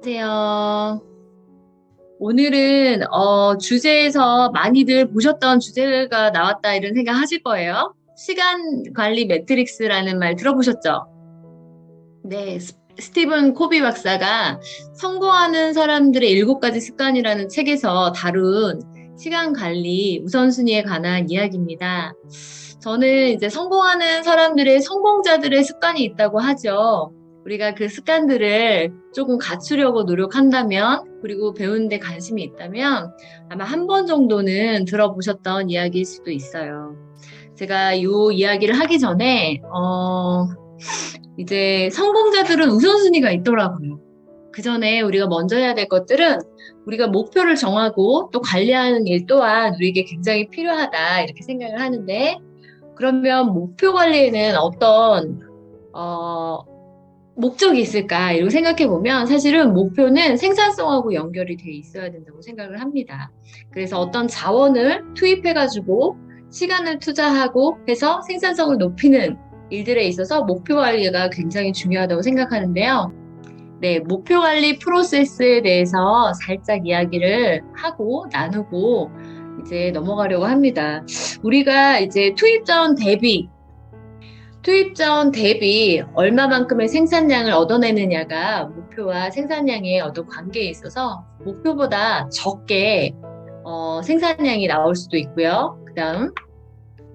안녕하세요. 오늘은 주제에서 많이들 보셨던 주제가 나왔다 이런 생각 하실 거예요. 시간 관리 매트릭스라는 말 들어보셨죠? 네, 스티븐 코비 박사가 성공하는 사람들의 7가지 습관이라는 책에서 다룬 시간 관리 우선순위에 관한 이야기입니다. 저는 이제 성공하는 사람들의 성공자들의 습관이 있다고 하죠. 우리가 그 습관들을 조금 갖추려고 노력한다면, 그리고 배우는 데 관심이 있다면 아마 한 번 정도는 들어보셨던 이야기일 수도 있어요. 제가 이 이야기를 하기 전에 이제 성공자들은 우선순위가 있더라고요. 그 전에 우리가 먼저 해야 될 것들은 우리가 목표를 정하고 또 관리하는 일 또한 우리에게 굉장히 필요하다 이렇게 생각을 하는데, 그러면 목표 관리에는 어떤 목적이 있을까 이렇게 생각해 보면 사실은 목표는 생산성하고 연결이 돼 있어야 된다고 생각을 합니다. 그래서 어떤 자원을 투입해 가지고 시간을 투자하고 해서 생산성을 높이는 일들에 있어서 목표 관리가 굉장히 중요하다고 생각하는데요. 네, 목표 관리 프로세스에 대해서 살짝 이야기를 하고 나누고 이제 넘어가려고 합니다. 우리가 이제 투입 전 대비 얼마만큼의 생산량을 얻어내느냐가 목표와 생산량의 어떤 관계에 있어서 목표보다 적게 생산량이 나올 수도 있고요. 그다음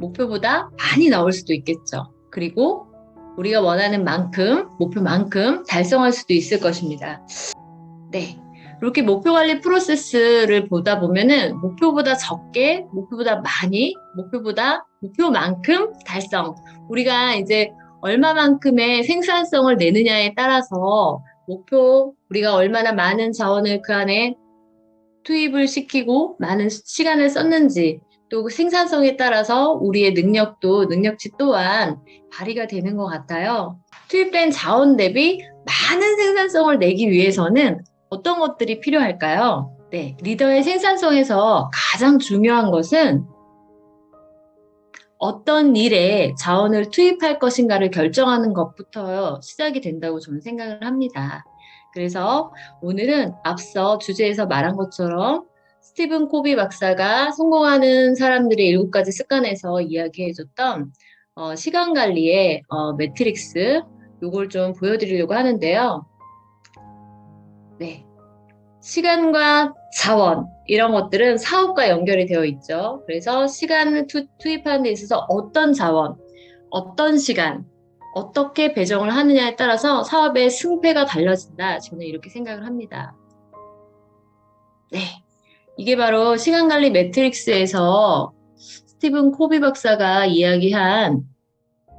목표보다 많이 나올 수도 있겠죠. 그리고 우리가 원하는 만큼, 목표만큼 달성할 수도 있을 것입니다. 네. 이렇게 목표 관리 프로세스를 보다 보면은 목표보다 적게, 목표보다 많이, 목표만큼 달성. 우리가 이제 얼마만큼의 생산성을 내느냐에 따라서 우리가 얼마나 많은 자원을 그 안에 투입을 시키고 많은 시간을 썼는지, 또 생산성에 따라서 우리의 능력치 또한 발휘가 되는 것 같아요. 투입된 자원 대비 많은 생산성을 내기 위해서는 어떤 것들이 필요할까요? 네, 리더의 생산성에서 가장 중요한 것은 어떤 일에 자원을 투입할 것인가를 결정하는 것부터 시작이 된다고 저는 생각을 합니다. 그래서 오늘은 앞서 주제에서 말한 것처럼 스티븐 코비 박사가 성공하는 사람들의 7가지 습관에서 이야기해줬던 시간 관리의 매트릭스, 요걸 좀 보여드리려고 하는데요. 네. 시간과 자원, 이런 것들은 사업과 연결이 되어 있죠. 그래서 시간을 투입하는 데 있어서 어떤 자원, 어떤 시간, 어떻게 배정을 하느냐에 따라서 사업의 승패가 달라진다. 저는 이렇게 생각을 합니다. 네. 이게 바로 시간관리 매트릭스에서 스티븐 코비 박사가 이야기한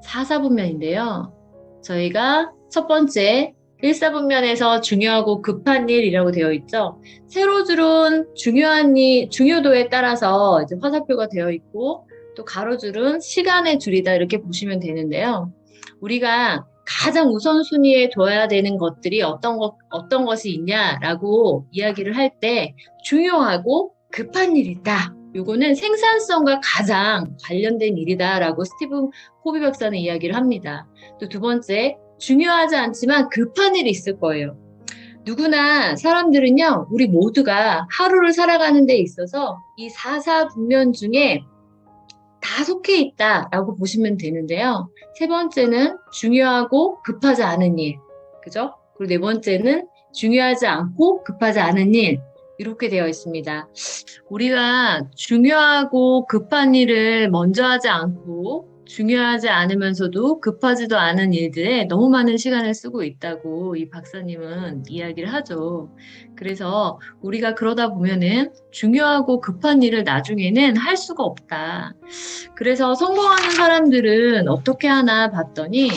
4사분면인데요. 저희가 첫 번째 1사분면에서 중요하고 급한 일이라고 되어 있죠. 세로 줄은 중요도에 따라서 이제 화살표가 되어 있고, 또 가로줄은 시간의 줄이다 이렇게 보시면 되는데요. 우리가 가장 우선순위에 둬야 되는 것들이 어떤 것이 있냐라고 이야기를 할 때 중요하고 급한 일이 있다. 요거는 생산성과 가장 관련된 일이다라고 스티븐 코비 박사는 이야기를 합니다. 또 두 번째, 중요하지 않지만 급한 일이 있을 거예요. 누구나 사람들은요, 우리 모두가 하루를 살아가는 데 있어서 이 4사분면 중에 다 속해 있다라고 보시면 되는데요. 세 번째는 중요하고 급하지 않은 일, 그죠? 그리고 네 번째는 중요하지 않고 급하지 않은 일, 이렇게 되어 있습니다. 우리가 중요하고 급한 일을 먼저 하지 않고 중요하지 않으면서도 급하지도 않은 일들에 너무 많은 시간을 쓰고 있다고 이 박사님은 이야기를 하죠. 그래서 우리가 그러다 보면은 중요하고 급한 일을 나중에는 할 수가 없다. 그래서 성공하는 사람들은 어떻게 하나 봤더니,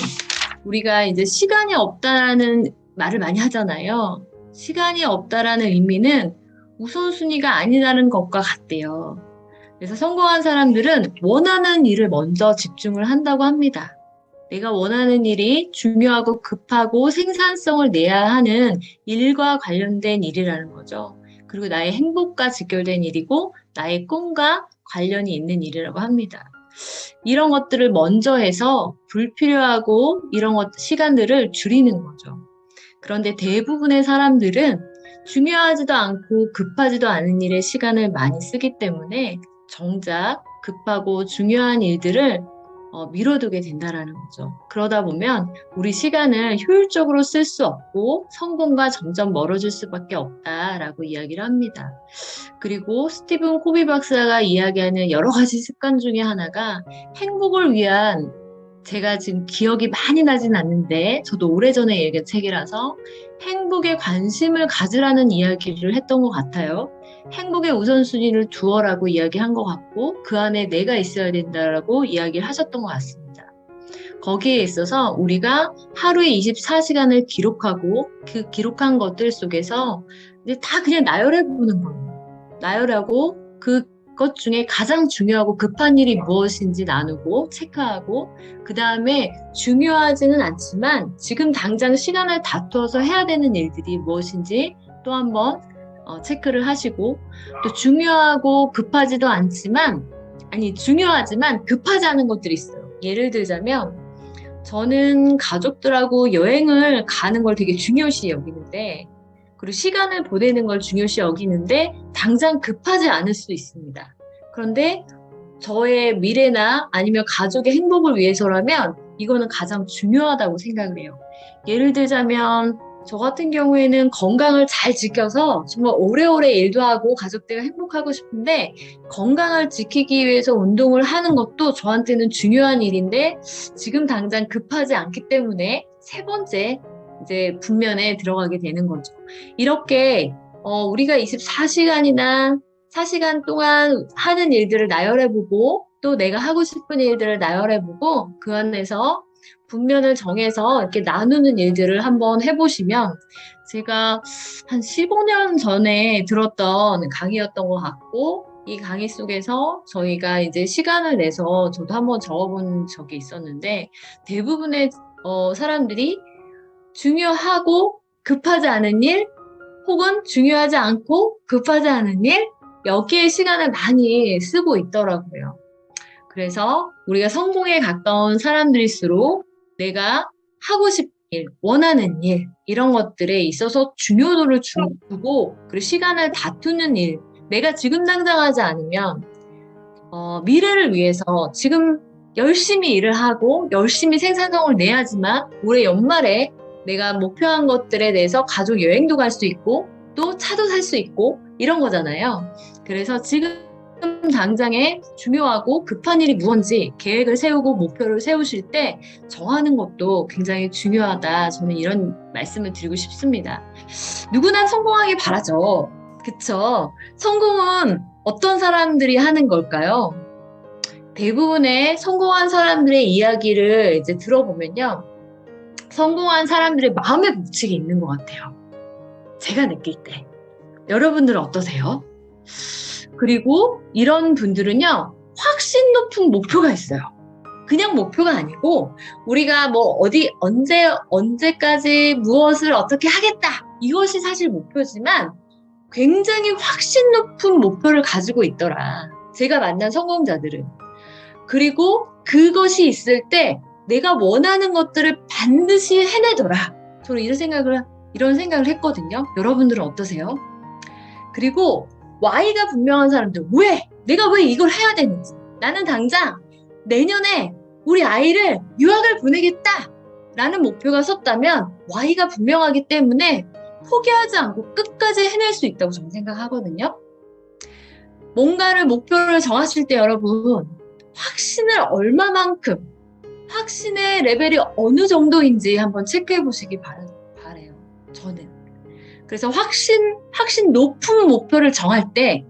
우리가 이제 시간이 없다라는 말을 많이 하잖아요. 시간이 없다라는 의미는 우선순위가 아니라는 것과 같대요. 그래서 성공한 사람들은 원하는 일을 먼저 집중을 한다고 합니다. 내가 원하는 일이 중요하고 급하고 생산성을 내야 하는 일과 관련된 일이라는 거죠. 그리고 나의 행복과 직결된 일이고 나의 꿈과 관련이 있는 일이라고 합니다. 이런 것들을 먼저 해서 불필요하고 이런 시간들을 줄이는 거죠. 그런데 대부분의 사람들은 중요하지도 않고 급하지도 않은 일에 시간을 많이 쓰기 때문에 정작 급하고 중요한 일들을 미뤄두게 된다라는 거죠. 그러다 보면 우리 시간을 효율적으로 쓸 수 없고 성공과 점점 멀어질 수밖에 없다라고 이야기를 합니다. 그리고 스티븐 코비 박사가 이야기하는 여러 가지 습관 중에 하나가 행복을 위한, 제가 지금 기억이 많이 나진 않는데 저도 오래전에 읽은 책이라서 행복에 관심을 가지라는 이야기를 했던 것 같아요. 행복의 우선순위를 두어라고 이야기한 것 같고 그 안에 내가 있어야 된다라고 이야기를 하셨던 것 같습니다. 거기에 있어서 우리가 하루에 24시간을 기록하고 그 기록한 것들 속에서 이제 다 그냥 나열해 보는 거예요. 나열하고 그것 중에 가장 중요하고 급한 일이 무엇인지 나누고 체크하고, 그 다음에 중요하지는 않지만 지금 당장 시간을 다투어서 해야 되는 일들이 무엇인지 또 한번 체크를 하시고, 또 중요하고 급하지도 않지만, 아니 중요하지만 급하지 않은 것들이 있어요. 예를 들자면 저는 가족들하고 여행을 가는 걸 되게 중요시 여기는데, 그리고 시간을 보내는 걸 중요시 여기는데 당장 급하지 않을 수 있습니다. 그런데 저의 미래나 아니면 가족의 행복을 위해서라면 이거는 가장 중요하다고 생각을 해요. 예를 들자면 저 같은 경우에는 건강을 잘 지켜서 정말 오래오래 일도 하고 가족들과 행복하고 싶은데, 건강을 지키기 위해서 운동을 하는 것도 저한테는 중요한 일인데 지금 당장 급하지 않기 때문에 세 번째 이제 분면에 들어가게 되는 거죠. 이렇게 우리가 24시간이나 4시간 동안 하는 일들을 나열해보고 또 내가 하고 싶은 일들을 나열해보고 그 안에서 분면을 정해서 이렇게 나누는 일들을 한번 해보시면, 제가 한 15년 전에 들었던 강의였던 것 같고, 이 강의 속에서 저희가 이제 시간을 내서 저도 한번 적어본 적이 있었는데, 대부분의 사람들이 중요하고 급하지 않은 일, 혹은 중요하지 않고 급하지 않은 일, 여기에 시간을 많이 쓰고 있더라고요. 그래서 우리가 성공에 가까운 사람들일수록 내가 하고 싶은 일, 원하는 일, 이런 것들에 있어서 중요도를 주고, 그리고 시간을 다투는 일, 내가 지금 당장 하지 않으면 미래를 위해서 지금 열심히 일을 하고 열심히 생산성을 내야지만 올해 연말에 내가 목표한 것들에 대해서 가족 여행도 갈 수 있고 또 차도 살 수 있고 이런 거잖아요. 그래서 지금 당장에 중요하고 급한 일이 무엇인지 계획을 세우고 목표를 세우실 때 정하는 것도 굉장히 중요하다. 저는 이런 말씀을 드리고 싶습니다. 누구나 성공하길 바라죠. 그쵸? 성공은 어떤 사람들이 하는 걸까요? 대부분의 성공한 사람들의 이야기를 이제 들어보면요, 성공한 사람들의 마음의 법칙이 있는 것 같아요. 제가 느낄 때. 여러분들은 어떠세요? 그리고 이런 분들은요, 확신 높은 목표가 있어요. 그냥 목표가 아니고 우리가 뭐 언제까지 무엇을 어떻게 하겠다, 이것이 사실 목표지만 굉장히 확신 높은 목표를 가지고 있더라. 제가 만난 성공자들은. 그리고 그것이 있을 때 내가 원하는 것들을 반드시 해내더라. 저는 이런 생각을 했거든요. 여러분들은 어떠세요? 그리고 Y가 분명한 사람들, 내가 왜 이걸 해야 되는지, 나는 당장 내년에 우리 아이를 유학을 보내겠다 라는 목표가 섰다면 Y가 분명하기 때문에 포기하지 않고 끝까지 해낼 수 있다고 저는 생각하거든요. 뭔가를 목표를 정하실 때 여러분, 확신을 얼마만큼, 확신의 레벨이 어느 정도인지 한번 체크해 보시기 바래요. 저는. 그래서 확신 높은 목표를 정할 때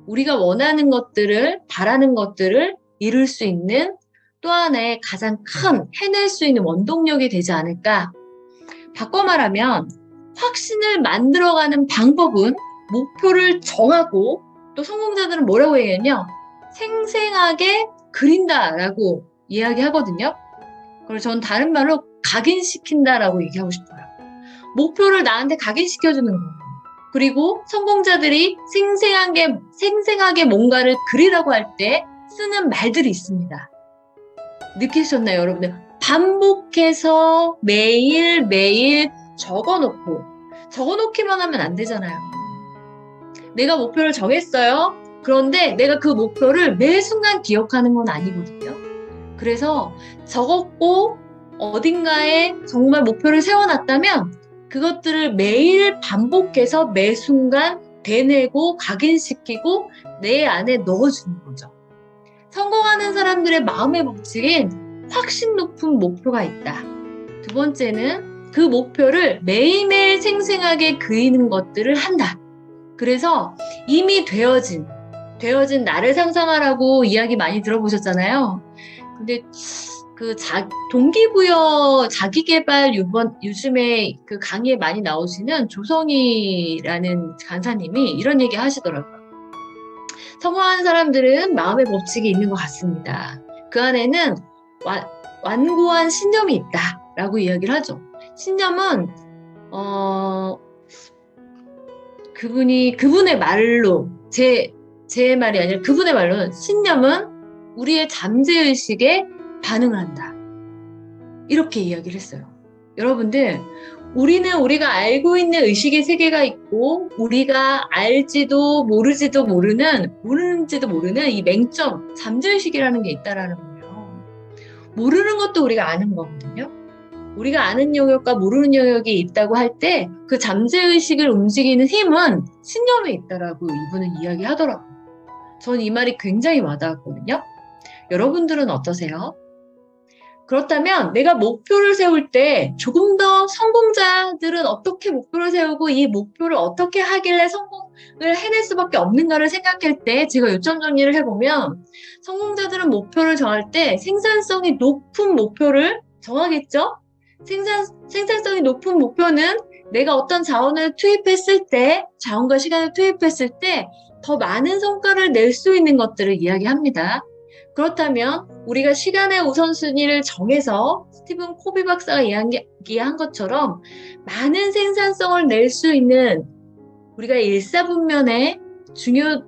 우리가 원하는 것들을, 바라는 것들을 이룰 수 있는 또 하나의 가장 큰 해낼 수 있는 원동력이 되지 않을까. 바꿔 말하면 확신을 만들어가는 방법은 목표를 정하고, 또 성공자들은 뭐라고 얘기하냐면 생생하게 그린다라고 이야기하거든요. 그걸 전 다른 말로 각인시킨다라고 얘기하고 싶어요. 목표를 나한테 각인시켜주는 거예요. 그리고 성공자들이 생생하게 뭔가를 그리라고 할 때 쓰는 말들이 있습니다. 느끼셨나요, 여러분들? 반복해서 매일매일 적어놓기만 하면 안 되잖아요. 내가 목표를 정했어요. 그런데 내가 그 목표를 매 순간 기억하는 건 아니거든요. 그래서 적었고 어딘가에 정말 목표를 세워놨다면 그것들을 매일 반복해서 매 순간 되뇌고 각인시키고 내 안에 넣어주는 거죠. 성공하는 사람들의 마음의 법칙인 확신 높은 목표가 있다. 두 번째는 그 목표를 매일매일 생생하게 그리는 것들을 한다. 그래서 이미 되어진 나를 상상하라고 이야기 많이 들어보셨잖아요. 근데 그 동기부여 자기계발 요즘에 그 강의에 많이 나오시는 조성희라는 간사님이 이런 얘기 하시더라고요. 성공하는 사람들은 마음의 법칙이 있는 것 같습니다. 그 안에는 완고한 신념이 있다라고 이야기를 하죠. 신념은 그분의 말로 제 말이 아니라 그분의 말로는 신념은 우리의 잠재의식에 반응을 한다. 이렇게 이야기를 했어요. 여러분들, 우리는 우리가 알고 있는 의식의 세계가 있고 우리가 알지도 모르는지도 모르는 이 맹점, 잠재의식이라는 게 있다라는 거예요. 모르는 것도 우리가 아는 거거든요. 우리가 아는 영역과 모르는 영역이 있다고 할 때 그 잠재의식을 움직이는 힘은 신념에 있다라고 이분은 이야기하더라고요. 전 이 말이 굉장히 와닿았거든요. 여러분들은 어떠세요? 그렇다면 내가 목표를 세울 때 조금 더 성공자들은 어떻게 목표를 세우고 이 목표를 어떻게 하길래 성공을 해낼 수밖에 없는가를 생각할 때 제가 요점 정리를 해보면 성공자들은 목표를 정할 때 생산성이 높은 목표를 정하겠죠? 생산성이 높은 목표는 내가 어떤 자원을 투입했을 때, 자원과 시간을 투입했을 때 더 많은 성과를 낼 수 있는 것들을 이야기합니다. 그렇다면 우리가 시간의 우선순위를 정해서 스티븐 코비 박사가 이야기한 것처럼 많은 생산성을 낼 수 있는 우리가 일사분면의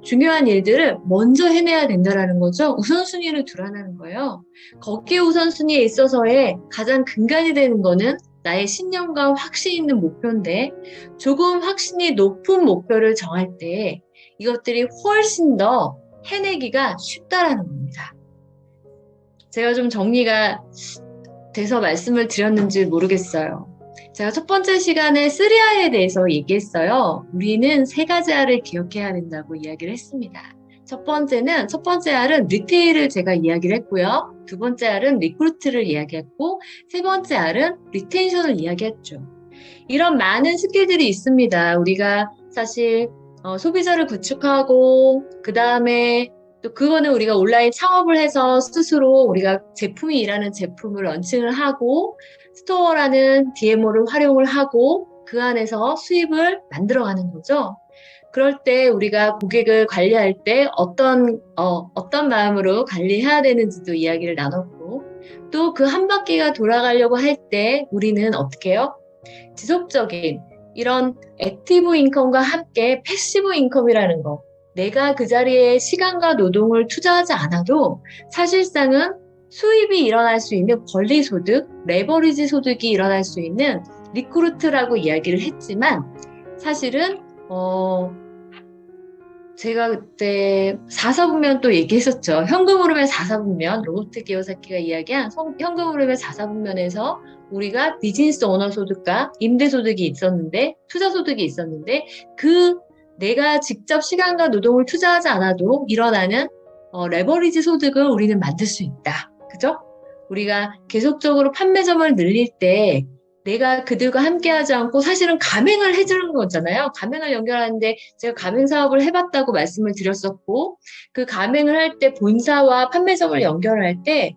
중요한 일들을 먼저 해내야 된다는 거죠. 우선순위를 두라는 거예요. 거기에 우선순위에 있어서의 가장 근간이 되는 거는 나의 신념과 확신 있는 목표인데 조금 확신이 높은 목표를 정할 때 이것들이 훨씬 더 해내기가 쉽다라는 겁니다. 제가 좀 정리가 돼서 말씀을 드렸는지 모르겠어요. 제가 첫 번째 시간에 3R에 대해서 얘기했어요. 우리는 3가지 R을 기억해야 된다고 이야기를 했습니다. 첫 번째 R은 리테일을 제가 이야기를 했고요. 두 번째 R은 리크루트를 이야기했고, 세 번째 R은 리텐션을 이야기했죠. 이런 많은 스킬들이 있습니다. 우리가 사실 소비자를 구축하고 그 다음에 또 그거는 우리가 온라인 창업을 해서 스스로 우리가 제품이 일하는 제품을 런칭을 하고 스토어라는 DMO를 활용을 하고 그 안에서 수입을 만들어가는 거죠. 그럴 때 우리가 고객을 관리할 때 어떤 마음으로 관리해야 되는지도 이야기를 나눴고 또 그 한 바퀴가 돌아가려고 할 때 우리는 어떻게 해요? 지속적인 이런 액티브 인컴과 함께 패시브 인컴이라는 거. 내가 그 자리에 시간과 노동을 투자하지 않아도 사실상은 수입이 일어날 수 있는 권리소득, 레버리지 소득이 일어날 수 있는 리크루트라고 이야기를 했지만 사실은 제가 그때 4사분면 또 얘기했었죠. 현금 흐름의 4사분면, 로버트 기요사키가 이야기한 현금 흐름의 4사분면에서 우리가 비즈니스 오너 소득과 임대 소득이 있었는데, 투자 소득이 있었는데, 내가 직접 시간과 노동을 투자하지 않아도 일어나는 레버리지 소득을 우리는 만들 수 있다. 그죠? 우리가 계속적으로 판매점을 늘릴 때 내가 그들과 함께하지 않고 사실은 가맹을 해주는 거잖아요. 가맹을 연결하는데 제가 가맹 사업을 해봤다고 말씀을 드렸었고 그 가맹을 할 때 본사와 판매점을 연결할 때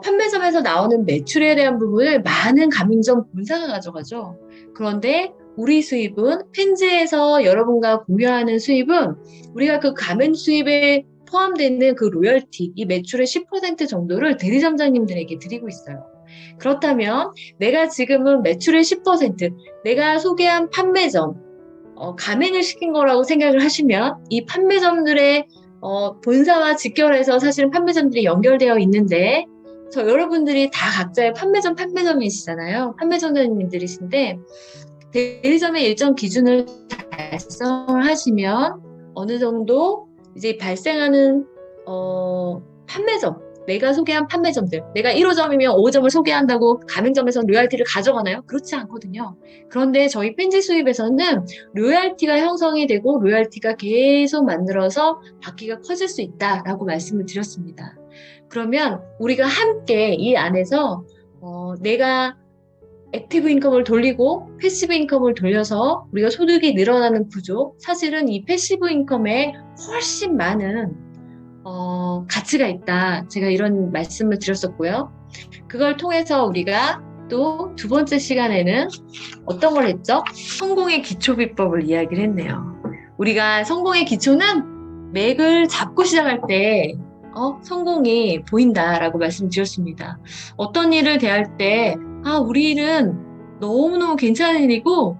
판매점에서 나오는 매출에 대한 부분을 많은 가맹점 본사가 가져가죠. 그런데 우리 수입은 펜지에서 여러분과 공유하는 수입은 우리가 그 가맹 수입에 포함되는 그 로열티, 이 매출의 10% 정도를 대리점장님들에게 드리고 있어요. 그렇다면 내가 지금은 매출의 10%, 내가 소개한 판매점, 가맹을 시킨 거라고 생각을 하시면 이 판매점들의 본사와 직결해서 사실은 판매점들이 연결되어 있는데 여러분들이 다 각자의 판매점이시잖아요. 판매점장님들이신데, 대리점의 일정 기준을 달성을 하시면 어느 정도 이제 발생하는 판매점, 내가 소개한 판매점들, 내가 1호점이면 5호점을 소개한다고 가맹점에서 로얄티를 가져가나요? 그렇지 않거든요. 그런데 저희 펜지 수입에서는 로얄티가 형성이 되고 로얄티가 계속 만들어서 바퀴가 커질 수 있다라고 말씀을 드렸습니다. 그러면 우리가 함께 이 안에서 내가 액티브 인컴을 돌리고 패시브 인컴을 돌려서 우리가 소득이 늘어나는 구조, 사실은 이 패시브 인컴에 훨씬 많은 가치가 있다. 제가 이런 말씀을 드렸었고요. 그걸 통해서 우리가 또 두 번째 시간에는 어떤 걸 했죠? 성공의 기초 비법을 이야기를 했네요. 우리가 성공의 기초는 맥을 잡고 시작할 때 성공이 보인다라고 말씀드렸습니다. 어떤 일을 대할 때 우리 일은 너무너무 괜찮은 일이고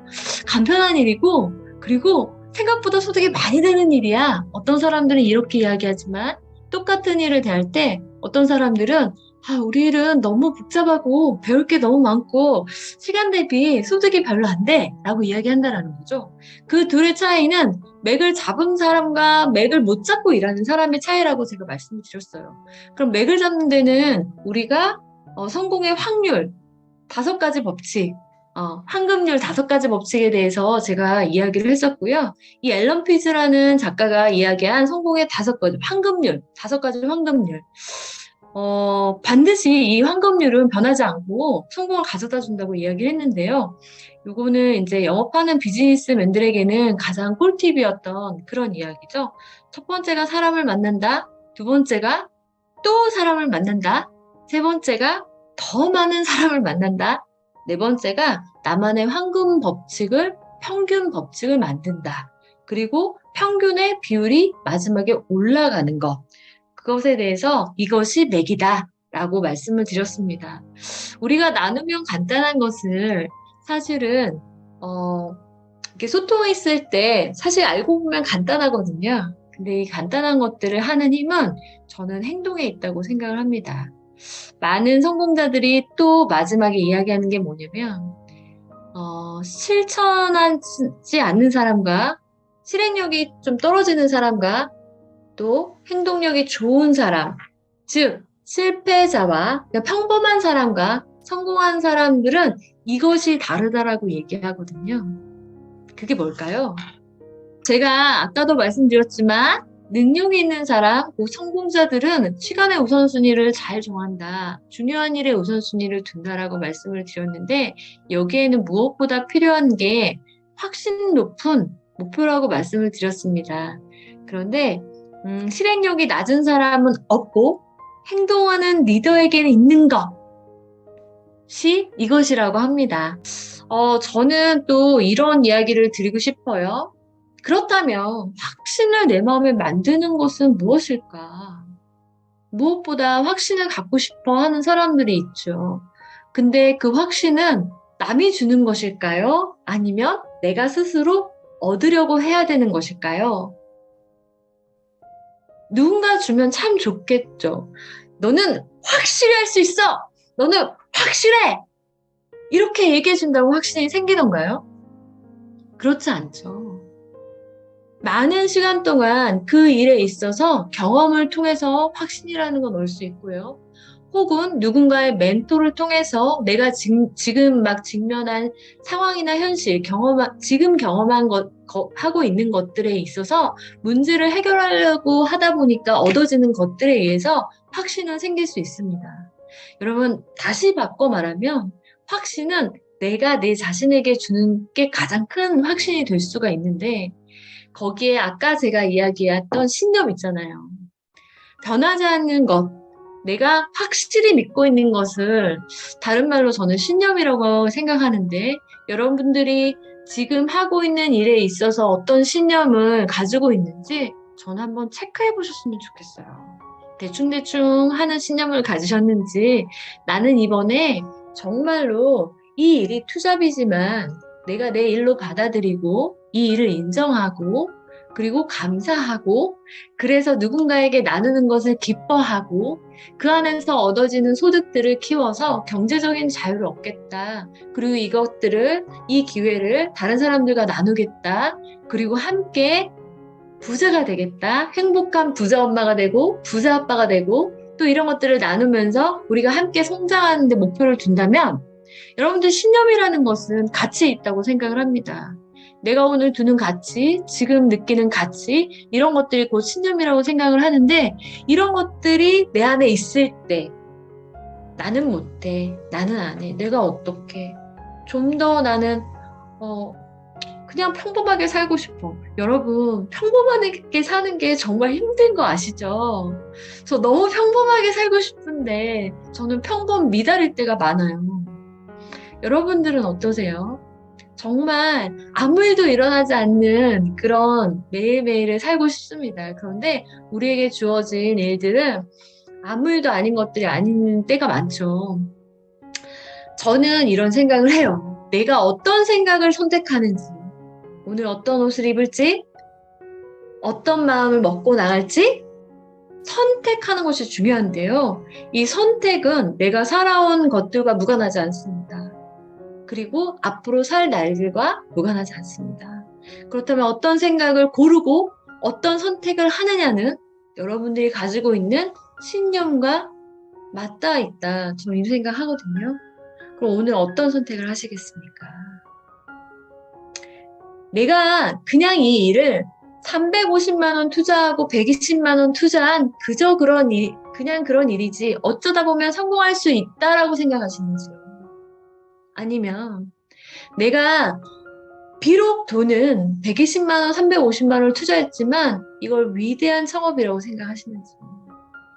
간편한 일이고 그리고 생각보다 소득이 많이 되는 일이야. 어떤 사람들은 이렇게 이야기하지만 똑같은 일을 대할 때 어떤 사람들은 우리 일은 너무 복잡하고 배울 게 너무 많고 시간 대비 소득이 별로 안 돼 라고 이야기한다는 거죠. 그 둘의 차이는 맥을 잡은 사람과 맥을 못 잡고 일하는 사람의 차이라고 제가 말씀을 드렸어요. 그럼 맥을 잡는 데는 우리가 성공의 확률 5가지 법칙, 황금률 5가지 법칙에 대해서 제가 이야기를 했었고요. 이 앨런 피즈라는 작가가 이야기한 성공의 5가지 황금률, 5가지 황금률. 반드시 이 황금률은 변하지 않고 성공을 가져다 준다고 이야기를 했는데요. 요거는 이제 영업하는 비즈니스맨들에게는 가장 꿀팁이었던 그런 이야기죠. 첫 번째가 사람을 만난다. 두 번째가 또 사람을 만난다. 세 번째가 더 많은 사람을 만난다. 네 번째가 나만의 황금 법칙을, 평균 법칙을 만든다. 그리고 평균의 비율이 마지막에 올라가는 것. 그것에 대해서 이것이 맥이다 라고 말씀을 드렸습니다. 우리가 나누면 간단한 것을 사실은 이렇게 소통했을 때 사실 알고 보면 간단하거든요. 근데 이 간단한 것들을 하는 힘은 저는 행동에 있다고 생각을 합니다. 많은 성공자들이 또 마지막에 이야기하는 게 뭐냐면 실천하지 않는 사람과 실행력이 좀 떨어지는 사람과 또 행동력이 좋은 사람, 즉 실패자와 평범한 사람과 성공한 사람들은 이것이 다르다라고 얘기하거든요. 그게 뭘까요? 제가 아까도 말씀드렸지만 능력이 있는 사람, 성공자들은 시간의 우선순위를 잘 정한다. 중요한 일의 우선순위를 둔다라고 말씀을 드렸는데 여기에는 무엇보다 필요한 게 확신 높은 목표라고 말씀을 드렸습니다. 그런데 실행력이 낮은 사람은 없고 행동하는 리더에게는 있는 것이 이것이라고 합니다. 저는 또 이런 이야기를 드리고 싶어요. 그렇다면 확신을 내 마음에 만드는 것은 무엇일까? 무엇보다 확신을 갖고 싶어 하는 사람들이 있죠. 근데 그 확신은 남이 주는 것일까요? 아니면 내가 스스로 얻으려고 해야 되는 것일까요? 누군가 주면 참 좋겠죠. 너는 확실히 할 수 있어! 너는 확실해! 이렇게 얘기해 준다고 확신이 생기던가요? 그렇지 않죠. 많은 시간 동안 그 일에 있어서 경험을 통해서 확신이라는 건 올 수 있고요. 혹은 누군가의 멘토를 통해서 내가 지금 막 직면한 상황이나 현실, 지금 경험한 하고 있는 것들에 있어서 문제를 해결하려고 하다 보니까 얻어지는 것들에 의해서 확신은 생길 수 있습니다. 여러분, 다시 바꿔 말하면 확신은 내가 내 자신에게 주는 게 가장 큰 확신이 될 수가 있는데 거기에 아까 제가 이야기했던 신념 있잖아요. 변하지 않는 것, 내가 확실히 믿고 있는 것을 다른 말로 저는 신념이라고 생각하는데 여러분들이 지금 하고 있는 일에 있어서 어떤 신념을 가지고 있는지 저는 한번 체크해 보셨으면 좋겠어요. 대충대충 하는 신념을 가지셨는지 나는 이번에 정말로 이 일이 투잡이지만 내가 내 일로 받아들이고 이 일을 인정하고 그리고 감사하고, 그래서 누군가에게 나누는 것을 기뻐하고, 그 안에서 얻어지는 소득들을 키워서 경제적인 자유를 얻겠다. 그리고 이 기회를 다른 사람들과 나누겠다. 그리고 함께 부자가 되겠다. 행복한 부자 엄마가 되고, 부자 아빠가 되고, 또 이런 것들을 나누면서 우리가 함께 성장하는 데 목표를 둔다면, 여러분들 신념이라는 것은 가치 있다고 생각을 합니다. 내가 오늘 두는 가치, 지금 느끼는 가치, 이런 것들이 곧 신념이라고 생각을 하는데, 이런 것들이 내 안에 있을 때, 나는 못해, 나는 안 해, 내가 어떻게, 좀 더 나는, 그냥 평범하게 살고 싶어. 여러분, 평범하게 사는 게 정말 힘든 거 아시죠? 저 너무 평범하게 살고 싶은데, 저는 평범 미달일 때가 많아요. 여러분들은 어떠세요? 정말 아무 일도 일어나지 않는 그런 매일매일을 살고 싶습니다. 그런데 우리에게 주어진 일들은 아무 일도 아닌 것들이 아닌 때가 많죠. 저는 이런 생각을 해요. 내가 어떤 생각을 선택하는지, 오늘 어떤 옷을 입을지, 어떤 마음을 먹고 나갈지 선택하는 것이 중요한데요. 이 선택은 내가 살아온 것들과 무관하지 않습니다. 그리고 앞으로 살 날들과 무관하지 않습니다. 그렇다면 어떤 생각을 고르고 어떤 선택을 하느냐는 여러분들이 가지고 있는 신념과 맞닿아 있다. 저는 이 생각하거든요. 그럼 오늘 어떤 선택을 하시겠습니까? 내가 그냥 이 일을 350만 원 투자하고 120만 원 투자한 그냥 그런 일이지 어쩌다 보면 성공할 수 있다라고 생각하시는지요? 아니면 내가 비록 돈은 120만 원, 350만 원을 투자했지만 이걸 위대한 창업이라고 생각하시는지,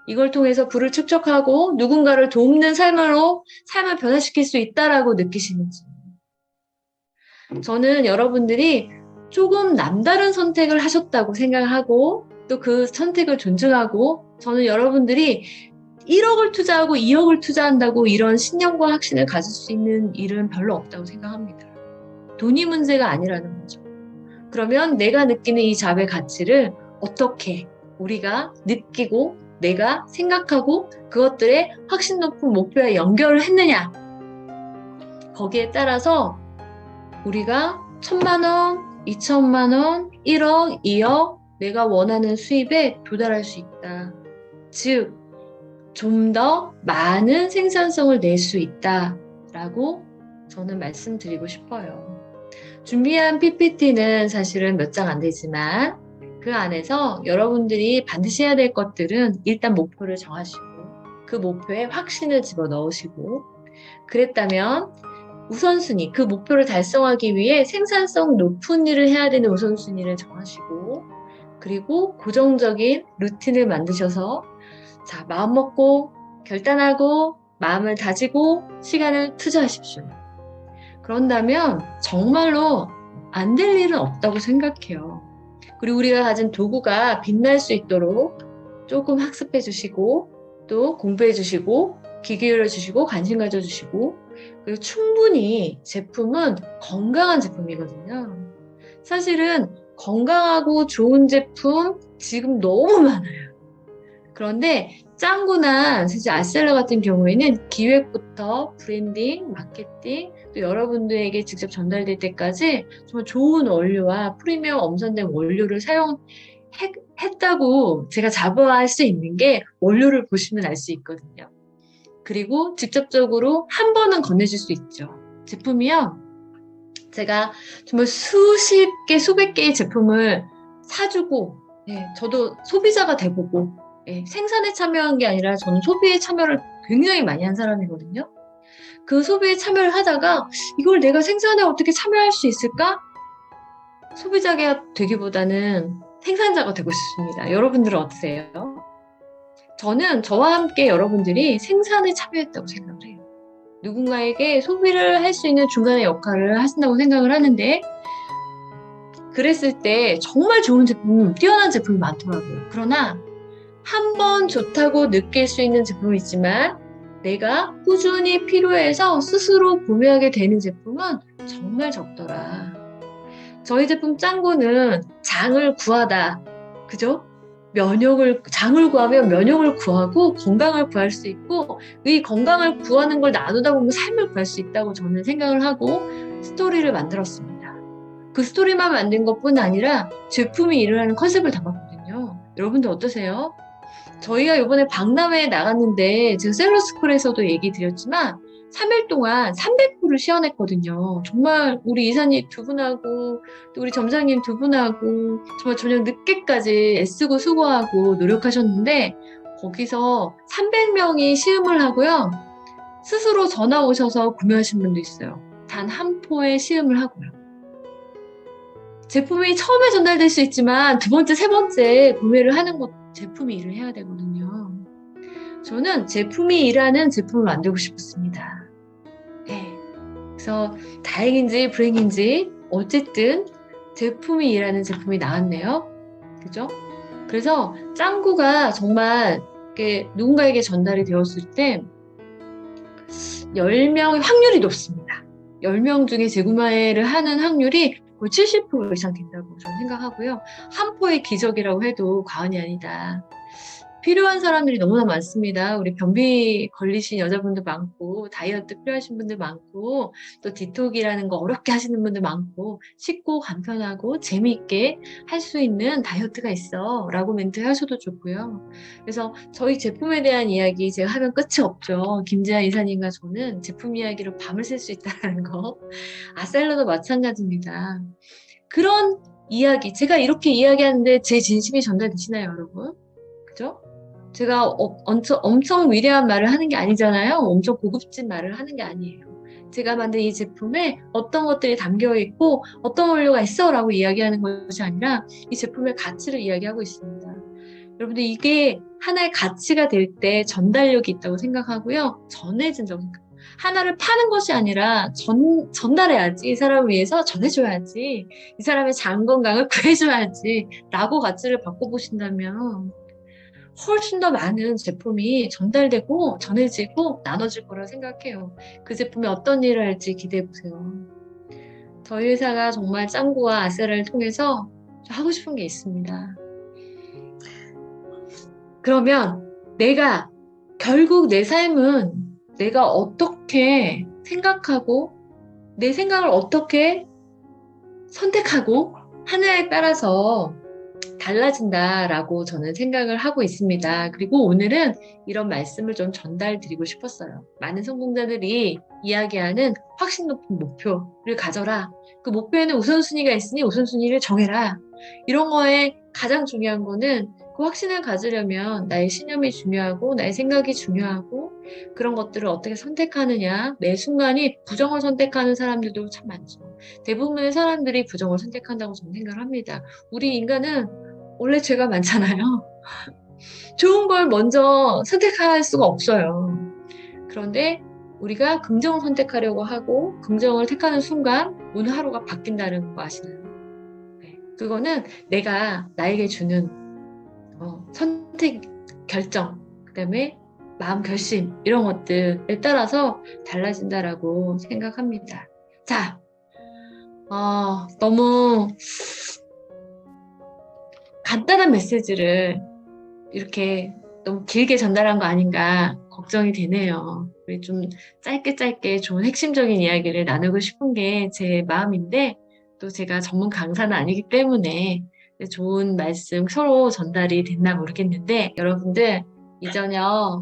이걸 통해서 부를 축적하고 누군가를 돕는 삶을 변화시킬 수 있다라고 느끼시는지. 저는 여러분들이 조금 남다른 선택을 하셨다고 생각하고 또 그 선택을 존중하고, 저는 여러분들이 1억을 투자하고 2억을 투자한다고 이런 신념과 확신을 가질 수 있는 일은 별로 없다고 생각합니다. 돈이 문제가 아니라는 거죠. 그러면 내가 느끼는 이 잡의 가치를 어떻게 우리가 느끼고 내가 생각하고 그것들의 확신 높은 목표에 연결을 했느냐, 거기에 따라서 우리가 1,000만 원, 2,000만 원, 1억, 2억 내가 원하는 수입에 도달할 수 있다. 즉, 좀 더 많은 생산성을 낼 수 있다라고 저는 말씀드리고 싶어요. 준비한 PPT는 사실은 몇 장 안 되지만 그 안에서 여러분들이 반드시 해야 될 것들은 일단 목표를 정하시고 그 목표에 확신을 집어넣으시고, 그랬다면 우선순위, 그 목표를 달성하기 위해 생산성 높은 일을 해야 되는 우선순위를 정하시고, 그리고 고정적인 루틴을 만드셔서 마음 먹고 결단하고 마음을 다지고 시간을 투자하십시오. 그런다면 정말로 안 될 일은 없다고 생각해요. 그리고 우리가 가진 도구가 빛날 수 있도록 조금 학습해 주시고 또 공부해 주시고 귀 기울여 주시고 관심 가져 주시고, 그리고 충분히 제품은 건강한 제품이거든요. 사실은 건강하고 좋은 제품 지금 너무 많아요. 그런데 짱구나 사실 아셀러 같은 경우에는 기획부터 브랜딩, 마케팅, 또 여러분들에게 직접 전달될 때까지 정말 좋은 원료와 프리미엄 엄선된 원료를 사용했다고 제가 자부할 수 있는 게 원료를 보시면 알 수 있거든요. 그리고 직접적으로 한 번은 건네줄 수 있죠. 제품이요, 제가 정말 수십 개, 수백 개의 제품을 사주고, 저도 소비자가 돼보고, 생산에 참여한 게 아니라 저는 소비에 참여를 굉장히 많이 한 사람이거든요. 그 소비에 참여를 하다가 이걸 내가 생산에 어떻게 참여할 수 있을까? 소비자가 되기보다는 생산자가 되고 싶습니다. 여러분들은 어떠세요? 저는 저와 함께 여러분들이 생산에 참여했다고 생각을 해요. 누군가에게 소비를 할 수 있는 중간의 역할을 하신다고 생각을 하는데, 그랬을 때 정말 좋은 제품, 뛰어난 제품이 많더라고요. 그러나 한 번 좋다고 느낄 수 있는 제품이 있지만 내가 꾸준히 필요해서 스스로 구매하게 되는 제품은 정말 적더라. 저희 제품 짱구는 장을 구하다. 그죠? 장을 구하면 면역을 구하고 건강을 구할 수 있고, 이 건강을 구하는 걸 나누다 보면 삶을 구할 수 있다고 저는 생각을 하고 스토리를 만들었습니다. 그 스토리만 만든 것뿐 아니라 제품이 일어나는 컨셉을 담았거든요. 여러분들 어떠세요? 저희가 이번에 박람회에 나갔는데 제가 셀러스쿨에서도 얘기 드렸지만 3일 동안 300부를 시연했거든요. 정말 우리 이사님 두 분하고 또 우리 점장님 두 분하고 정말 저녁 늦게까지 애쓰고 수고하고 노력하셨는데 거기서 300명이 시음을 하고요. 스스로 전화 오셔서 구매하신 분도 있어요. 단 한 포의 시음을 하고요. 제품이 처음에 전달될 수 있지만 두 번째, 세 번째 구매를 하는 것 제품이 일을 해야 되거든요. 저는 제품이 일하는 제품을 만들고 싶었습니다. 네. 그래서 다행인지 불행인지 어쨌든 제품이 일하는 제품이 나왔네요. 그죠? 그래서 짱구가 정말 누군가에게 전달이 되었을 때 10명의 확률이 높습니다. 10명 중에 재구매를 하는 확률이 거의 70% 이상 된다고 저는 생각하고요. 한 포의 기적이라고 해도 과언이 아니다. 필요한 사람들이 너무나 많습니다. 우리 변비 걸리신 여자분들 많고 다이어트 필요하신 분들 많고 또 디톡이라는 거 어렵게 하시는 분들 많고 쉽고 간편하고 재미있게 할 수 있는 다이어트가 있어 라고 멘트 하셔도 좋고요. 그래서 저희 제품에 대한 이야기 제가 하면 끝이 없죠. 김지아 이사님과 저는 제품 이야기로 밤을 샐 수 있다는 거. 아셀러도 마찬가지입니다. 그런 이야기, 제가 이렇게 이야기하는데 제 진심이 전달되시나요, 여러분? 그죠? 제가 엄청 위대한 말을 하는 게 아니잖아요. 엄청 고급진 말을 하는 게 아니에요. 제가 만든 이 제품에 어떤 것들이 담겨 있고 어떤 원료가 있어 라고 이야기하는 것이 아니라 이 제품의 가치를 이야기하고 있습니다. 여러분들 이게 하나의 가치가 될 때 전달력이 있다고 생각하고요. 전해진다고 생각해요. 하나를 파는 것이 아니라 전달해야지. 이 사람을 위해서 전해줘야지. 이 사람의 장 건강을 구해줘야지. 라고 가치를 바꿔보신다면 훨씬 더 많은 제품이 전달되고 전해지고 나눠질 거라 생각해요. 그 제품이 어떤 일을 할지 기대해보세요. 저희 회사가 정말 짱구와 아세라를 통해서 하고 싶은 게 있습니다. 그러면 결국 내 삶은 내가 어떻게 생각하고 내 생각을 어떻게 선택하고 하느냐에 따라서 달라진다라고 저는 생각을 하고 있습니다. 그리고 오늘은 이런 말씀을 좀 전달드리고 싶었어요. 많은 성공자들이 이야기하는 확신 높은 목표를 가져라. 그 목표에는 우선순위가 있으니 우선순위를 정해라. 이런 거에 가장 중요한 거는 그 확신을 가지려면 나의 신념이 중요하고 나의 생각이 중요하고 그런 것들을 어떻게 선택하느냐. 매 순간이 부정을 선택하는 사람들도 참 많죠. 대부분의 사람들이 부정을 선택한다고 저는 생각을 합니다. 우리 인간은 원래 죄가 많잖아요. 좋은 걸 먼저 선택할 수가 없어요. 그런데 우리가 긍정을 선택하려고 하고 긍정을 택하는 순간 오늘 하루가 바뀐다는 거 아시나요? 네. 그거는 내가 나에게 주는 선택, 결정, 그다음에 마음 결심 이런 것들에 따라서 달라진다라고 생각합니다. 자, 너무 간단한 메시지를 이렇게 너무 길게 전달한 거 아닌가 걱정이 되네요. 우리 좀 짧게 좋은 핵심적인 이야기를 나누고 싶은 게 제 마음인데 또 제가 전문 강사는 아니기 때문에 좋은 말씀 서로 전달이 됐나 모르겠는데 여러분들 이 저녁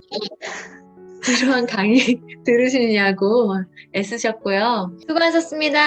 지루한 강의 들으시냐고 애쓰셨고요. 수고하셨습니다.